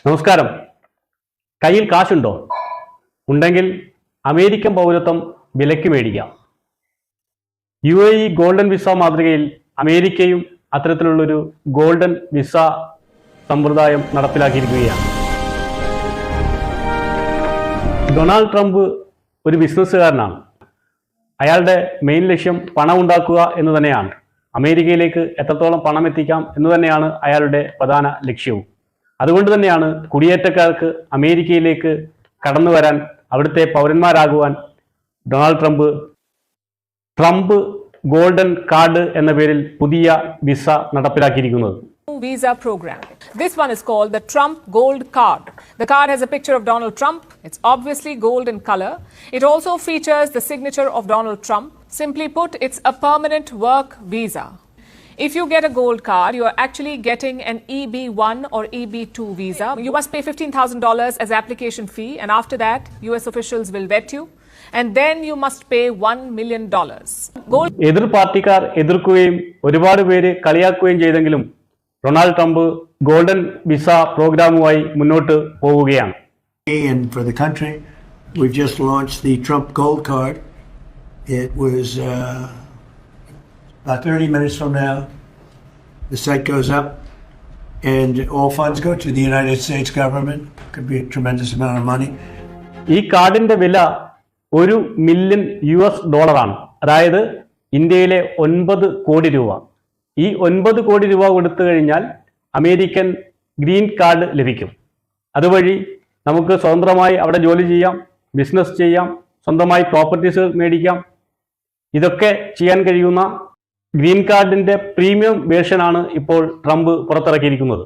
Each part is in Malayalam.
നമസ്കാരം. കയ്യിൽ കാശുണ്ടോ? ഉണ്ടെങ്കിൽ അമേരിക്കൻ പൗരത്വം വിലയ്ക്ക് മേടിക്കാം. UAE ഗോൾഡൻ വിസ മാതൃകയിൽ അമേരിക്കയും അത്തരത്തിലുള്ളൊരു ഗോൾഡൻ വിസ സമ്പ്രദായം നടപ്പിലാക്കിയിരിക്കുകയാണ്. ഡൊണാൾഡ് ട്രംപ് ഒരു ബിസിനസ്സുകാരനാണ്. അയാളുടെ മെയിൻ ലക്ഷ്യം പണം ഉണ്ടാക്കുക എന്ന് തന്നെയാണ്. അമേരിക്കയിലേക്ക് എത്രത്തോളം പണം എത്തിക്കാം എന്ന് തന്നെയാണ് അയാളുടെ പ്രധാന ലക്ഷ്യവും. അതുകൊണ്ട് തന്നെയാണ് കുടിയേറ്റക്കാർക്ക് അമേരിക്കയിലേക്ക് കടന്നു വരാൻ, അവിടുത്തെ പൗരന്മാരാകുവാൻ ഡൊണാൾഡ് ട്രംപ് ഗോൾഡൻ കാർഡ് എന്ന പേരിൽ പുതിയ visa നടപ്പിലാക്കിയിരിക്കുന്നത്. Visa program. This one is called the Trump Gold Card. The card has a picture of Donald Trump. It's obviously gold in color. It also features the signature of Donald Trump. Simply put, it's a permanent work visa. If you get a gold card, you are actually getting an EB1 or EB2 visa. You must pay $15,000 as application fee, and after that, US officials will vet you. And then you must pay $1 million. എതിർ പാർട്ടിക്കാർ എതിർക്കുകയും ഒരുപാട് പേര് കളിയാക്കുകയും ചെയ്തെങ്കിലും ഡൊണാൾഡ് ട്രംപ് ഗോൾഡൻ വിസ പ്രോഗ്രാമുമായി മുന്നോട്ട് പോവുകയാണ്. And for the country, we've just launched the Trump Gold Card. It was about 30 minutes from now. The site goes up, and all funds go to the United States government. Could be a tremendous amount of money. ഈ കാർഡിന്റെ വില $1 മില്യൺ ആണ്. അതായത് ഇന്ത്യയിലെ 9 കോടി രൂപ. ഈ 9 കോടി രൂപ കൊടുത്തു കഴിഞ്ഞാൽ അമേരിക്കൻ ഗ്രീൻ കാർഡ് ലഭിക്കും. അതുവഴി നമുക്ക് സ്വതന്ത്രമായി അവിടെ ജോലി ചെയ്യാം, ബിസിനസ് ചെയ്യാം, സ്വന്തമായി പ്രോപ്പർട്ടീസ് മേടിക്കാം. ഇതൊക്കെ ചെയ്യാൻ കഴിയുന്ന ഗ്രീൻ കാർഡിന്റെ പ്രീമിയം വേർഷനാണ് ഇപ്പോൾ ട്രംപ് പുറത്തിറക്കിയിരിക്കുന്നത്.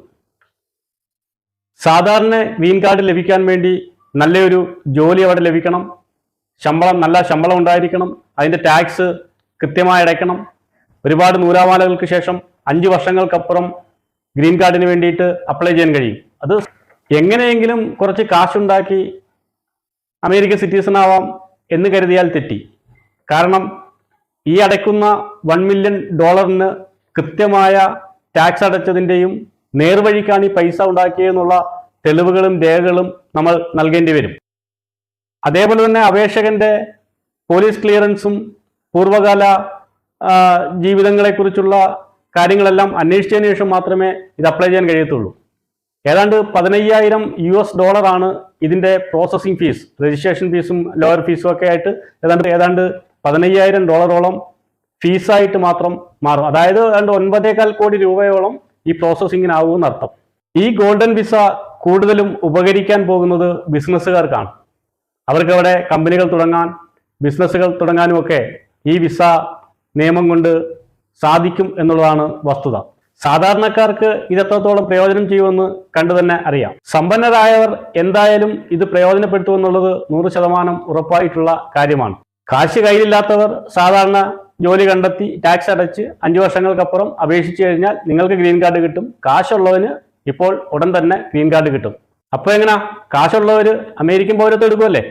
സാധാരണ ഗ്രീൻ കാർഡ് ലഭിക്കാൻ വേണ്ടി നല്ലൊരു ജോലി അവിടെ ലഭിക്കണം, നല്ല ശമ്പളം ഉണ്ടായിരിക്കണം, അതിൻ്റെ ടാക്സ് കൃത്യമായി അടയ്ക്കണം. ഒരുപാട് നൂലാമാലകൾക്ക് ശേഷം 5 വർഷങ്ങൾക്കപ്പുറം ഗ്രീൻ കാർഡിന് വേണ്ടിയിട്ട് അപ്ലൈ ചെയ്യാൻ കഴിയും. അത് എങ്ങനെയെങ്കിലും കുറച്ച് കാശുണ്ടാക്കി അമേരിക്കൻ സിറ്റിസൺ ആവാം എന്ന് കരുതിയാൽ തെറ്റി. കാരണം ഈ അടയ്ക്കുന്ന $1 മില്യൺ കൃത്യമായ ടാക്സ് അടച്ചതിൻ്റെയും നേർവഴിക്കാണ് ഈ പൈസ ഉണ്ടാക്കിയെന്നുള്ള തെളിവുകളും രേഖകളും നമ്മൾ നൽകേണ്ടി വരും. അതേപോലെ തന്നെ അപേക്ഷകന്റെ പോലീസ് ക്ലിയറൻസും പൂർവ്വകാല ജീവിതങ്ങളെക്കുറിച്ചുള്ള കാര്യങ്ങളെല്ലാം അന്വേഷിച്ചതിന് ശേഷം മാത്രമേ ഇത് അപ്ലൈ ചെയ്യാൻ കഴിയത്തുള്ളൂ. ഏതാണ്ട് $15,000 ആണ് ഇതിൻ്റെ പ്രോസസ്സിംഗ് ഫീസ്. രജിസ്ട്രേഷൻ ഫീസും ലോയർ ഫീസും ഒക്കെ ആയിട്ട് ഏതാണ്ട് $15,000 ഫീസായിട്ട് മാത്രം മാറും. അതായത് ഏതാണ്ട് 9.25 കോടി രൂപയോളം ഈ പ്രോസസ്സിങ്ങിനാവുമെന്നർത്ഥം. ഈ ഗോൾഡൻ വിസ കൂടുതലും ഉപകരിക്കാൻ പോകുന്നത് ബിസിനസ്സുകാർക്കാണ്. അവർക്ക് അവിടെ കമ്പനികൾ തുടങ്ങാൻ, ബിസിനസ്സുകൾ തുടങ്ങാനുമൊക്കെ ഈ വിസ നിയമം കൊണ്ട് സാധിക്കും എന്നുള്ളതാണ് വസ്തുത. സാധാരണക്കാർക്ക് ഇത് എത്രത്തോളം പ്രയോജനം ചെയ്യുമെന്ന് കണ്ടു തന്നെ അറിയാം. സമ്പന്നരായവർ എന്തായാലും ഇത് പ്രയോജനപ്പെടുത്തുമെന്നുള്ളത് 100% ഉറപ്പായിട്ടുള്ള കാര്യമാണ്. കാശ് കയ്യിലില്ലാത്തവർ സാധാരണ ജോലി കണ്ടെത്തി ടാക്സ് അടച്ച് 5 വർഷങ്ങൾക്കപ്പുറം അപേക്ഷിച്ചു കഴിഞ്ഞാൽ നിങ്ങൾക്ക് ഗ്രീൻ കാർഡ് കിട്ടും. കാശുള്ളവന് ഇപ്പോൾ ഉടൻ തന്നെ ഗ്രീൻ കാർഡ് കിട്ടും. അപ്പോൾ എങ്ങനെയാ? കാശുള്ളവർ അമേരിക്കൻ പൗരത്വം എടുക്കുമല്ലേ?